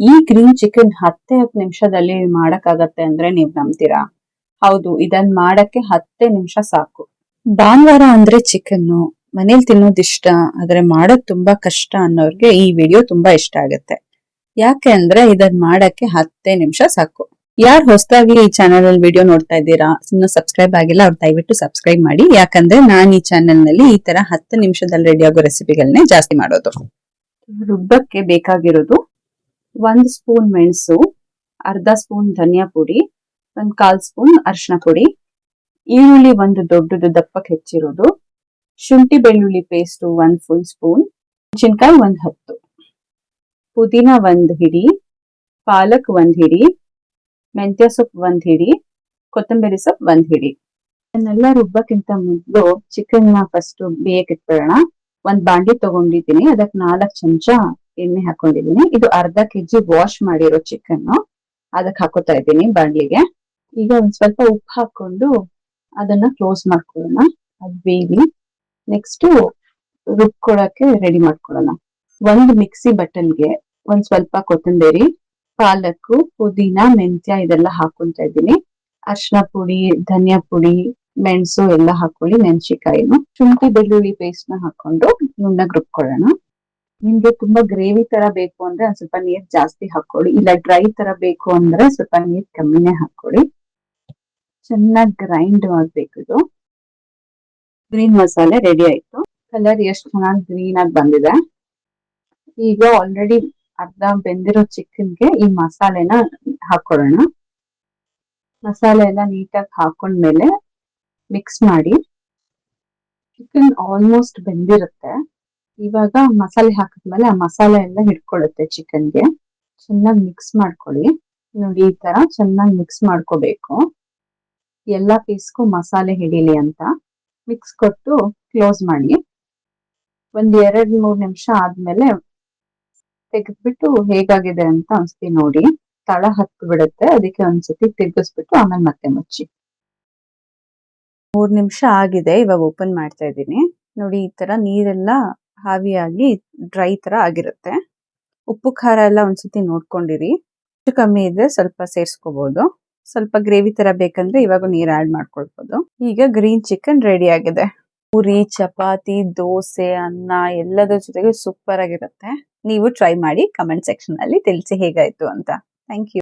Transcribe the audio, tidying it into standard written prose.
ಈ green chicken 10 ನಿಮಿಷದಲ್ಲಿ ಮಾಡಕ್ಕಾಗತ್ತೆ ಅಂದ್ರೆ ನೀವ್ ನಂಬ್ತೀರಾ? ಹೌದು, ಇದನ್ ಮಾಡಕ್ಕೆ 10 ನಿಮಿಷ ಸಾಕು. ಭಾನುವಾರ ಅಂದ್ರೆ ಚಿಕನ್ನು ಮನೇಲಿ ತಿನ್ನೋದಿಷ್ಟ, ಆದ್ರೆ ಮಾಡೋದ್ ತುಂಬಾ ಕಷ್ಟ ಅನ್ನೋರ್ಗೆ ಈ ವಿಡಿಯೋ ತುಂಬಾ ಇಷ್ಟ ಆಗತ್ತೆ. ಯಾಕೆ ಅಂದ್ರೆ ಇದನ್ ಮಾಡಕ್ಕೆ 10 ನಿಮಿಷ ಸಾಕು. ಯಾರು ಹೊಸದಾಗಿ ಈ ಚಾನೆಲ್ ಅಲ್ಲಿ ವಿಡಿಯೋ ನೋಡ್ತಾ ಇದ್ದೀರಾ, ಇನ್ನು ಸಬ್ಸ್ಕ್ರೈಬ್ ಆಗಿಲ್ಲ, ಅವ್ರು ದಯವಿಟ್ಟು ಸಬ್ಸ್ಕ್ರೈಬ್ ಮಾಡಿ. ಯಾಕಂದ್ರೆ ನಾನ್ ಈ ಚಾನೆಲ್ ನಲ್ಲಿ ಈ ತರ 10 ನಿಮಿಷದಲ್ಲಿ ರೆಡಿ ಆಗೋ ರೆಸಿಪಿಗಳನ್ನೇ ಜಾಸ್ತಿ ಮಾಡೋದು. ರುಬ್ಬಕ್ಕೆ ಬೇಕಾಗಿರೋದು 1 ಸ್ಪೂನ್ ಮೆಣಸು, ಅರ್ಧ ಸ್ಪೂನ್ ಧನಿಯಾ ಪುಡಿ, 1/4 ಸ್ಪೂನ್ ಅರಿಶಿನ ಪುಡಿ, ಈರುಳ್ಳಿ ಒಂದು ದೊಡ್ಡದು ದಪ್ಪಕ್ಕೆ ಹೆಚ್ಚಿರೋದು, ಶುಂಠಿ ಬೆಳ್ಳುಳ್ಳಿ ಪೇಸ್ಟ್ 1 ಫುಲ್ ಸ್ಪೂನ್, ಮೆಣಸಿನಕಾಯಿ 10, ಪುದೀನ 1 ಹಿಡಿ, ಪಾಲಕ್ 1 ಹಿಡಿ, ಮೆಂತ್ಯ ಸೊಪ್ಪು 1 ಹಿಡಿ, ಕೊತ್ತಂಬರಿ ಸೊಪ್ಪು 1 ಹಿಡಿ. ಇದನ್ನೆಲ್ಲ ರುಬ್ಬಕ್ಕಿಂತ ಮೊದಲು ಚಿಕನ್ ನ ಫಸ್ಟ್ ಬೇಯಕ್ಕೆ ಇಟ್ಬಿಡೋಣ. ಒಂದ್ ಬಾಂಡಿ ತಗೊಂಡಿದ್ದೀನಿ, ಅದಕ್ಕೆ 4 ಚಮಚ ಎಣ್ಣೆ ಹಾಕೊಂಡಿದ್ದೀನಿ. ಇದು ಅರ್ಧ ಕೆಜಿ ವಾಶ್ ಮಾಡಿರೋ ಚಿಕನ್, ಅದಕ್ಕೆ ಹಾಕೋತಾ ಇದ್ದೀನಿ ಬಾಂಡ್ಲಿಗೆ. ಈಗ ಒಂದ್ ಸ್ವಲ್ಪ ಉಪ್ಪು ಹಾಕೊಂಡು ಅದನ್ನ ಕ್ಲೋಸ್ ಮಾಡ್ಕೊಳ್ಳೋಣ, ಅದು ಬೇಯಲಿ. ನೆಕ್ಸ್ಟ್ ರುಬ್ಕೊಳಕ್ಕೆ ರೆಡಿ ಮಾಡ್ಕೊಳ್ಳೋಣ. ಒಂದು ಮಿಕ್ಸಿ ಬಟನ್ಗೆ ಒಂದ್ ಸ್ವಲ್ಪ ಕೊತ್ತಂಬರಿ, ಪಾಲಕ್, ಪುದೀನ, ಮೆಂತ್ಯ ಇದೆಲ್ಲ ಹಾಕೊಂತ ಇದ್ದೀನಿ. ಅರಿಶಿನ ಪುಡಿ, ಧನಿಯಾ ಪುಡಿ, ಮೆಣಸು ಎಲ್ಲ ಹಾಕೊಳ್ಳಿ, ಮೆಣಸಿಕಾಯಿನು, ಶುಂಠಿ ಬೆಳ್ಳುಳ್ಳಿ ಪೇಸ್ಟ್ ನ ಹಾಕೊಂಡು ನುಣ್ಣಗೆ ರುಬ್ಕೊಳ್ಳೋಣ. ನಿಮ್ಗೆ ತುಂಬಾ ಗ್ರೇವಿ ತರ ಬೇಕು ಅಂದ್ರೆ ಒಂದ್ ಸ್ವಲ್ಪ ನೀರ್ ಜಾಸ್ತಿ ಹಾಕೊಳ್ಳಿ, ಇಲ್ಲ ಡ್ರೈ ತರ ಬೇಕು ಅಂದ್ರೆ ಸ್ವಲ್ಪ ನೀರ್ ಕಮ್ಮಿನೇ ಹಾಕೊಳ್ಳಿ. ಚೆನ್ನಾಗಿ ಗ್ರೈಂಡ್ ಮಾಡ್ಬೇಕು. ಇದು ಗ್ರೀನ್ ಮಸಾಲೆ ರೆಡಿ ಆಯ್ತು. ಕಲರ್ ಎಷ್ಟು ಚೆನ್ನಾಗಿ ಗ್ರೀನ್ ಆಗಿ ಬಂದಿದೆ. ಈಗ ಆಲ್ರೆಡಿ ಅರ್ಧ ಬೆಂದಿರೋ ಚಿಕನ್ಗೆ ಈ ಮಸಾಲೆನ ಹಾಕೊಳ್ಳೋಣ. ಮಸಾಲೆ ಎಲ್ಲ ನೀಟಾಗಿ ಹಾಕೊಂಡ್ಮೇಲೆ ಮಿಕ್ಸ್ ಮಾಡಿ. ಚಿಕನ್ ಆಲ್ಮೋಸ್ಟ್ ಬೆಂದಿರುತ್ತೆ. ಇವಾಗ ಮಸಾಲೆ ಹಾಕಿದ್ಮೇಲೆ ಆ ಮಸಾಲೆ ಎಲ್ಲ ಹಿಡ್ಕೊಳ್ಳುತ್ತೆ ಚಿಕನ್ಗೆ. ಚೆನ್ನಾಗಿ ಮಿಕ್ಸ್ ಮಾಡ್ಕೊಳ್ಳಿ. ನೋಡಿ, ಈ ತರ ಚೆನ್ನಾಗಿ ಮಿಕ್ಸ್ ಮಾಡ್ಕೋಬೇಕು, ಎಲ್ಲಾ ಪೀಸ್ಗೂ ಮಸಾಲೆ ಹಿಡೀಲಿ ಅಂತ. ಮಿಕ್ಸ್ ಕೊಟ್ಟು ಕ್ಲೋಸ್ ಮಾಡಿ. ಒಂದ್ 2-3 ನಿಮಿಷ ಆದ್ಮೇಲೆ ತೆಗೆದ್ಬಿಟ್ಟು ಹೇಗಾಗಿದೆ ಅಂತ ಅನ್ಸ್ತಿ ನೋಡಿ. ತಳ ಹತ್ತು ಬಿಡುತ್ತೆ, ಅದಕ್ಕೆ ಒಂದ್ಸತಿ ತಿರ್ಗಿಸ್ಬಿಟ್ಟು ಆಮೇಲೆ ಮತ್ತೆ ಮುಚ್ಚಿ. 3 ನಿಮಿಷ ಆಗಿದೆ, ಇವಾಗ ಓಪನ್ ಮಾಡ್ತಾ ಇದ್ದೀನಿ. ನೋಡಿ, ಈ ತರ ನೀರೆಲ್ಲ ಹಾವಿಯಾಗಿ ಡ್ರೈ ತರ ಆಗಿರುತ್ತೆ. ಉಪ್ಪು ಖಾರ ಎಲ್ಲ ಒಂದ್ಸತಿ ನೋಡ್ಕೊಂಡಿರಿ. ಹೆಚ್ಚು ಕಮ್ಮಿ ಇದ್ರೆ ಸ್ವಲ್ಪ ಸೇರ್ಸ್ಕೋಬಹುದು. ಸ್ವಲ್ಪ ಗ್ರೇವಿ ತರ ಬೇಕಂದ್ರೆ ಇವಾಗ ನೀರ್ ಆಡ್ ಮಾಡ್ಕೊಳ್ಬಹುದು. ಈಗ ಗ್ರೀನ್ ಚಿಕನ್ ರೆಡಿ ಆಗಿದೆ. ಪೂರಿ, ಚಪಾತಿ, ದೋಸೆ, ಅನ್ನ ಎಲ್ಲದರ ಜೊತೆಗೆ ಸೂಪರ್ ಆಗಿರುತ್ತೆ. ನೀವು ಟ್ರೈ ಮಾಡಿ, ಕಮೆಂಟ್ ಸೆಕ್ಷನ್ ಅಲ್ಲಿ ತಿಳಿಸಿ ಹೇಗಾಯ್ತು ಅಂತ. Thank you.